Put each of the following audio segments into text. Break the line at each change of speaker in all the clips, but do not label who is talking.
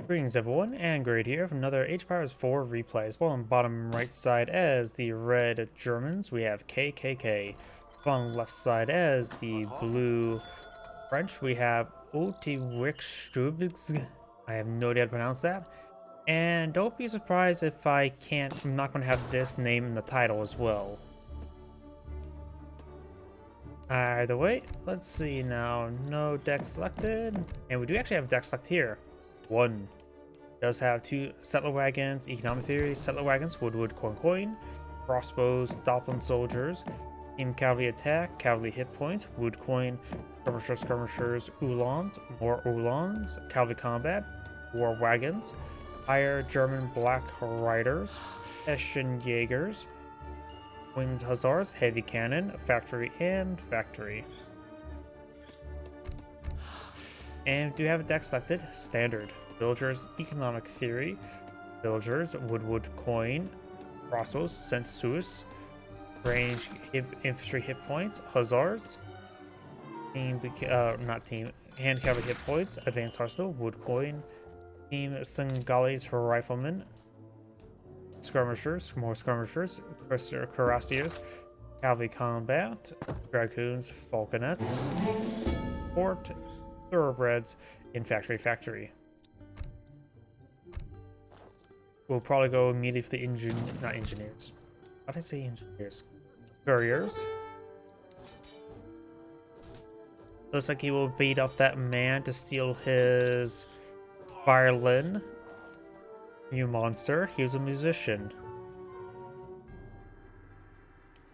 Greetings everyone, and Great here from another Age of Empires 4 replay. As well on bottom right side as the red Germans, we have KKK. On left side as the blue French, we have oetwcktsubkz. I have no idea how to pronounce that. And don't be surprised if I'm not going to have this name in the title as well. Either way, let's see now. No deck selected. And we do actually have a deck select here. One. Does have two settler wagons, economic theory, settler wagons, wood, coin, crossbows, Doppelin soldiers, team cavalry attack, cavalry hit points, wood coin, skirmishers, uhlans, more uhlans, cavalry combat, war wagons, higher German black riders, Hessian Jaegers, winged hussars, heavy cannon, factory, and factory. And do you have a deck selected? Standard. Villagers, economic theory, villagers, wood coin, crossbows, sensuous, range infantry hit points, hussars, team hand cavalry hit points, advanced arsenal, wood coin, team Singhalese riflemen, skirmishers, more skirmishers, cuirassiers, cavalry combat, dragoons, falconets, fort, thoroughbreds, in factory. We'll probably go immediately for the not engineers. Why did I say engineers? Couriers. Looks like he will beat up that man to steal his violin. You monster. He was a musician.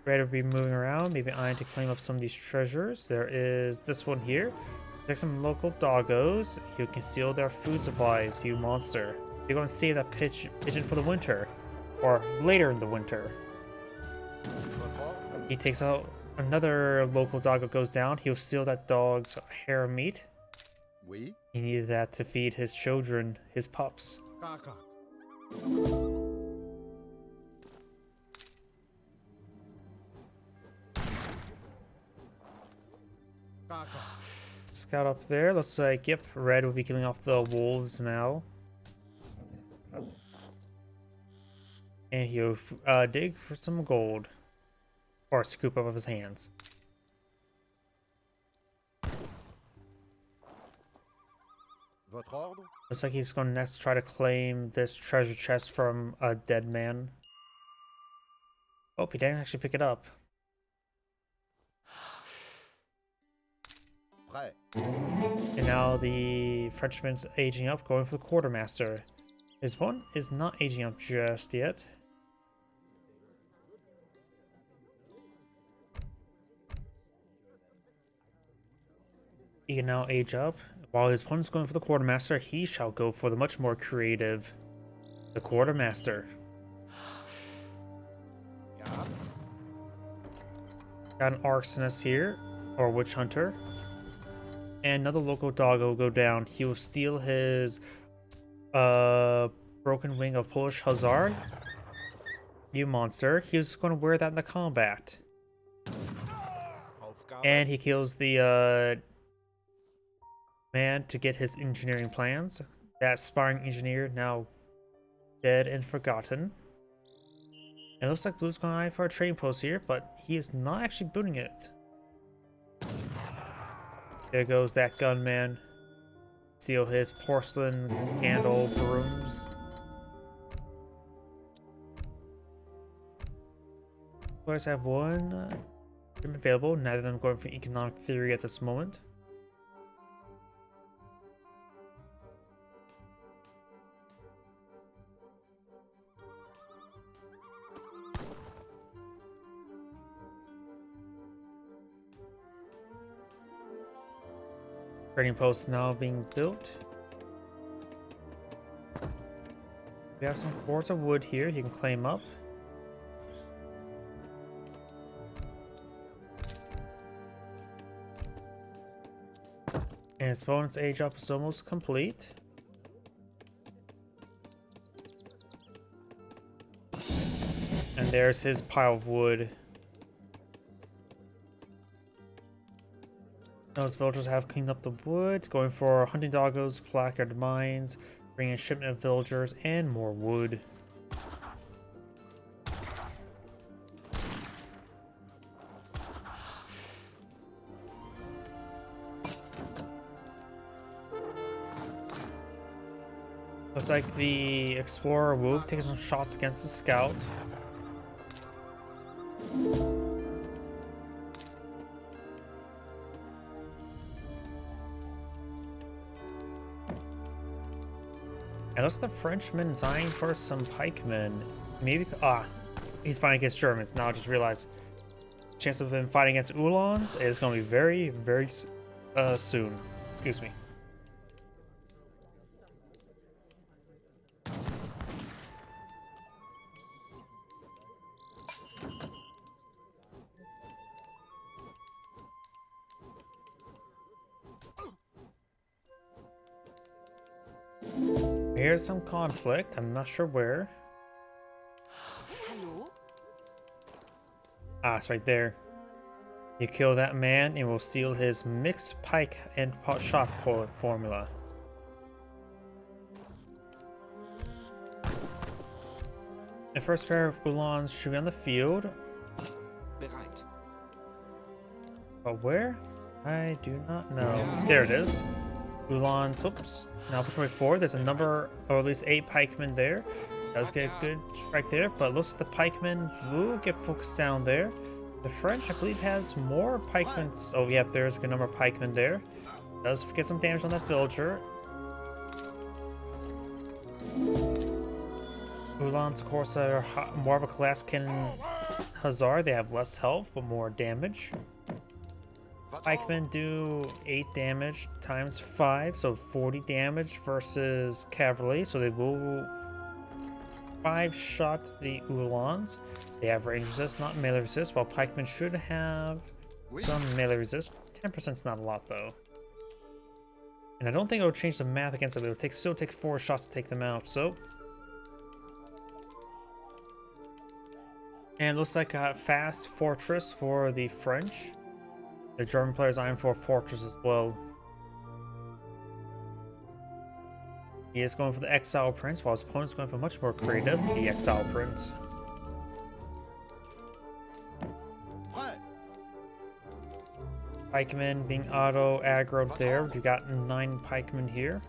Ready to be moving around. Maybe I need to claim up some of these treasures. There is this one here. Take some local doggos. You can steal their food supplies, you monster. You're going to save that pigeon for the winter, or later in the winter. He takes out another local dog that goes down. He'll steal that dog's hair and meat. He needed that to feed his children, his pups. Scout up there. Looks like, yep, red will be killing off the wolves now. And he'll dig for some gold. Or scoop up of his hands. Looks like he's going to next try to claim this treasure chest from a dead man. Oh, he didn't actually pick it up. And now the Frenchman's aging up, going for the quartermaster. His one is not aging up just yet. He can now age up. While his opponent's going for the quartermaster, he shall go for the much more creative, the quartermaster. Got an arsonist here, or witch hunter. And another local dog will go down. He will steal his broken wing of Polish hussar. You monster. He was going to wear that in the combat. And he kills the man to get his engineering plans. That sparring engineer now dead and forgotten. It looks like Blue's going for a trading post here, but he is not actually booting it. There goes that gunman. Steal his porcelain candle brooms. Players have one available, neither of them going for economic theory at this moment. Trading post now being built. We have some cords of wood here you can claim up. And his opponent's age up is almost complete. And there's his pile of wood. Those villagers have cleaned up the wood, going for hunting doggos, placard mines, Bring in shipment of villagers and more wood. Looks like the explorer will be taking some shots against the scout. And looks like the Frenchman is eyeing for some pikemen. Maybe he's fighting against Germans. Now I just realized chance of him fighting against Uhlans is going to be very, very soon. Excuse me. Here's some conflict. I'm not sure where.
Hello?
Ah, it's right there. You kill that man and we'll steal his mixed pike and shot formula. The first pair of Uhlans should be on the field.
Bereit.
But where? I do not know. There it is. Uhlans, oops. Now push way forward. There's a number, or at least 8 pikemen there. Does get a good strike there, but looks like the pikemen will get focused down there. The French, I believe, has more pikemen. Oh, yeah, there's a good number of pikemen there. Does get some damage on that villager. Uhlans, of course, are more of a class cannon hussar. They have less health, but more damage. Pikemen do 8 damage times 5, so 40 damage versus cavalry. So they will 5-shot the Uhlans. They have range resist, not melee resist, while pikemen should have some melee resist. 10% is not a lot though. And I don't think it will change the math against them. It will still take 4 shots to take them out. So, and it looks like a fast fortress for the French. The German player's eyeing for a fortress as well. He is going for the Exile Prince, while his opponent's going for much more creative, the Exile Prince. Pikemen being auto-aggroed there. We've got 9 pikemen here.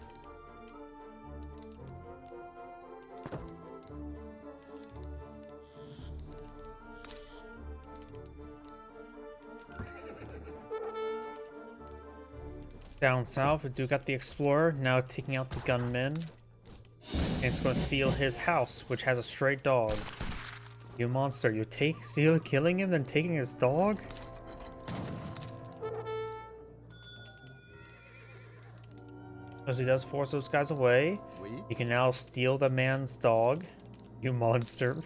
Down south, we do got the Explorer, now taking out the gunmen. And it's going to steal his house, which has a stray dog. You monster, you killing him, then taking his dog? As he does force those guys away, you can now steal the man's dog. You monster.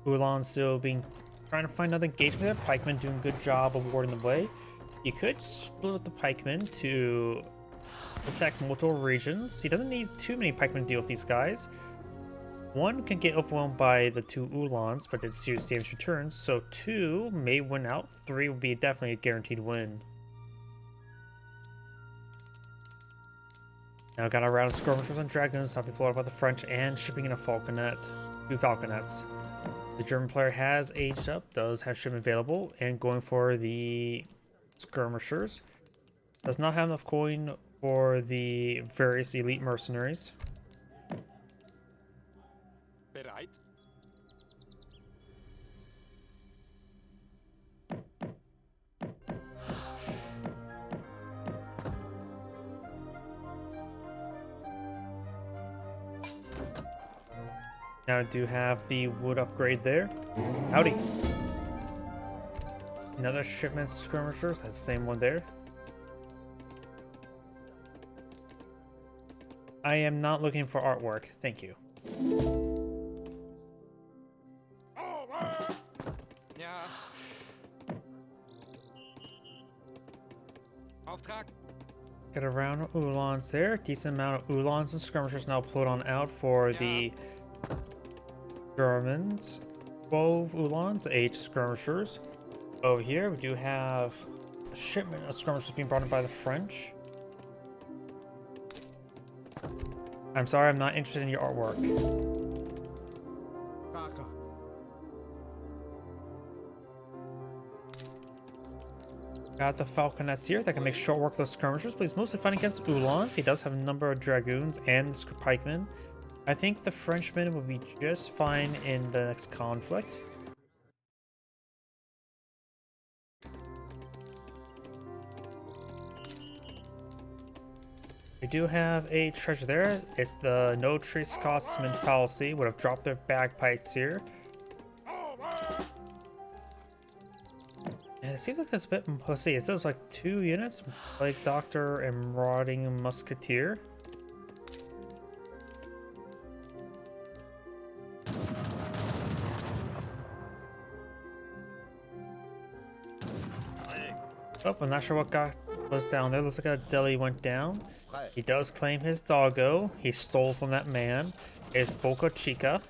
Uhlans still trying to find another engagement there. Pikemen doing a good job of warding the way. You could split up the pikemen to protect multiple regions. He doesn't need too many pikemen to deal with these guys. 1 can get overwhelmed by the 2 Uhlans, but did serious damage returns, so 2 may win out. 3 will be definitely a guaranteed win. Now got a round of skirmishers and dragoons, not before by the French, and shipping in a falconet. 2 falconets. The German player has aged up, does have shipment available, and going for the skirmishers. Does not have enough coin for the various elite mercenaries.
Bereit.
Now I do have the wood upgrade there. Howdy. Another shipment skirmishers, that's the same one there. I am not looking for artwork, thank you.
Ja. Auftrag.
Get a round of Uhlans there. Decent amount of Uhlans and skirmishers now put on out for the Germans. 12 Uhlans, 8 skirmishers. Over here, we do have a shipment of skirmishers being brought in by the French. I'm sorry, I'm not interested in your artwork.
Kaka.
Got the Falconess here that can make short work of those skirmishers, but he's mostly fighting against Uhlans. He does have a number of Dragoons and the Pikemen. I think the Frenchmen will be just fine in the next conflict. We do have a treasure there. It's the No Tree Scotsman fallacy. Would have dropped their bagpipes here. And it seems like there's a bit. Let's see. It says like 2 units, like Doctor and Marauding Musketeer. Oh, I'm not sure what was down there. Looks like a deli went down. He does claim his doggo. He stole from that man. Is Boca Chica.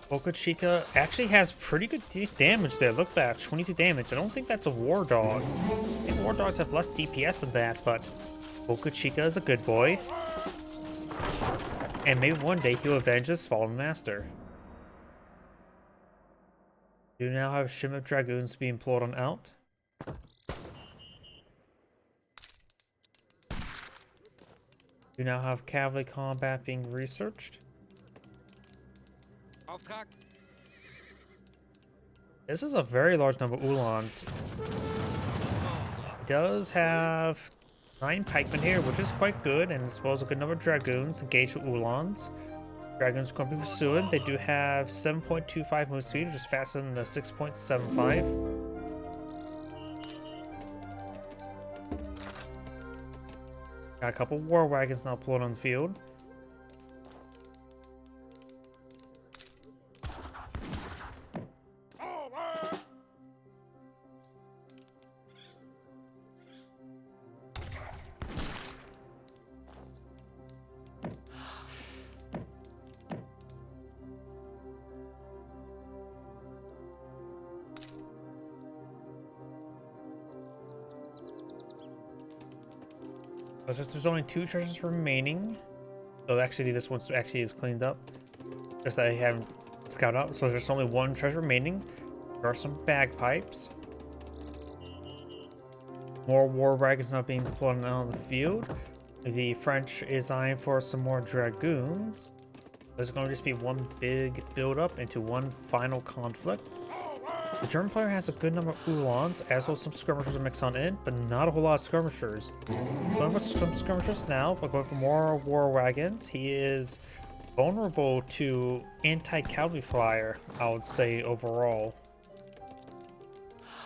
Boca Chica actually has pretty good damage there. Look at that, 22 damage. I don't think that's a war dog. I think war dogs have less DPS than that, but Boca Chica is a good boy. And maybe one day he'll avenge his fallen master. Do now have a ship of dragoons being pulled on out. Do now have cavalry combat being researched.
Auftrag.
This is a very large number of Uhlans. It does have 9 pikemen here, which is quite good, and as well as a good number of dragoons engaged with Uhlans. Dragons going to be pursuing. They do have 7.25 move speed, which is faster than the 6.75. Got a couple war wagons now pulled on the field. But since there's only 2 treasures remaining, so actually this one actually is cleaned up. Just that I haven't scouted out. So there's only 1 treasure remaining. There are some bagpipes. More war wagons not being deployed on the field. The French is eyeing for some more dragoons. There's going to just be one big build up into one final conflict. The German player has a good number of Uhlans, as well as some skirmishers to mix on in, but not a whole lot of skirmishers. He's going for some skirmishers now, but going for more war wagons. He is vulnerable to anti-cavalry fire, I would say, overall.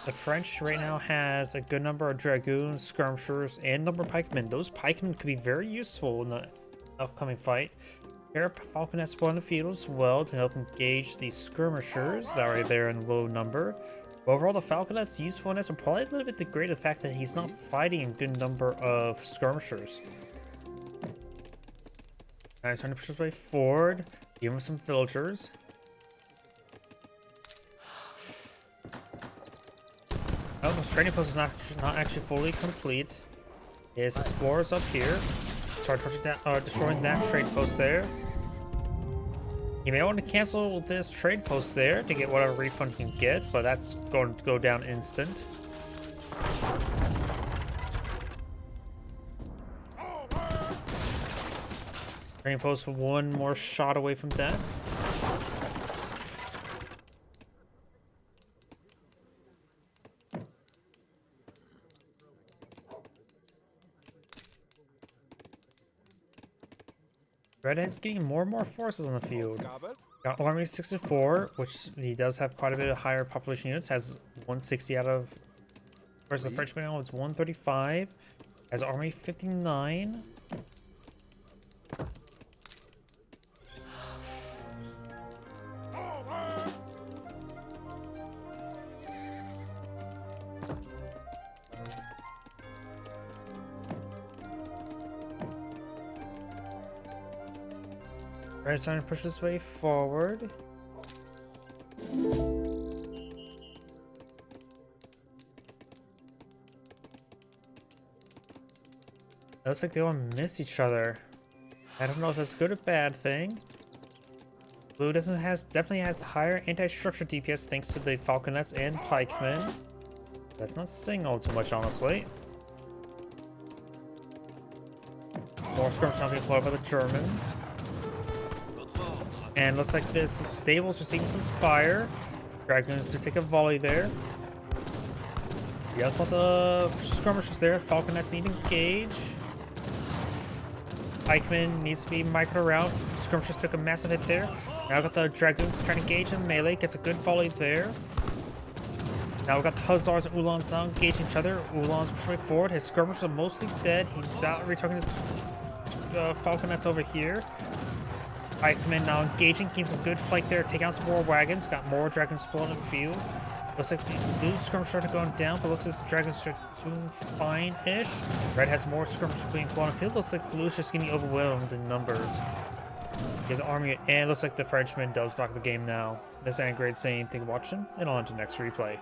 The French right now has a good number of dragoons, skirmishers, and number of pikemen. Those pikemen could be very useful in the upcoming fight. Falconess spawn in the field as well to help engage the skirmishers that are there in low number. But overall, the Falconess usefulness will probably a little bit degrade the fact that he's not fighting a good number of skirmishers. Now he's trying to push his way forward, give him some villagers. Oh, his training post is not actually fully complete. His explorers up here. Start destroying that trade post there. You may want to cancel this trade post there to get whatever refund you can get, but that's going to go down instant. Training post 1 more shot away from death. Redhead's getting more and more forces on the field. Got Army 64, which he does have quite a bit of higher population units, has 160 out of... Whereas the French now is 135, has Army 59. Red's trying to push this way forward. looks like they all miss each other. I don't know if that's a good or bad thing. Blue definitely has the higher anti-structure DPS thanks to the falconets and pikemen. That's not saying all too much, honestly. More skirmish now being played by the Germans. And looks like this stable's receiving some fire. Dragoons do take a volley there. Yes, want the skirmishers there. Falconets need to engage. Pikeman needs to be microed around. Skirmishers took a massive hit there. Now got the Dragoons trying to engage in melee. Gets a good volley there. Now we've got the Hussars and Uhlans now engaging each other. Uhlans pushing forward. His skirmishers are mostly dead. He's out retargeting his falconets over here. Pikemen now engaging. Getting some good fight there. Taking out some more wagons. Got more Dragons blowing the field. Looks like the blue skirmishers are going down, but looks like the Dragons are doing fine-ish. Red has more skirmishers being blown in the field. Looks like blue's just getting overwhelmed in numbers. His army, and it looks like the Frenchman does block the game now. This ain't great saying anything watching, and on to next replay.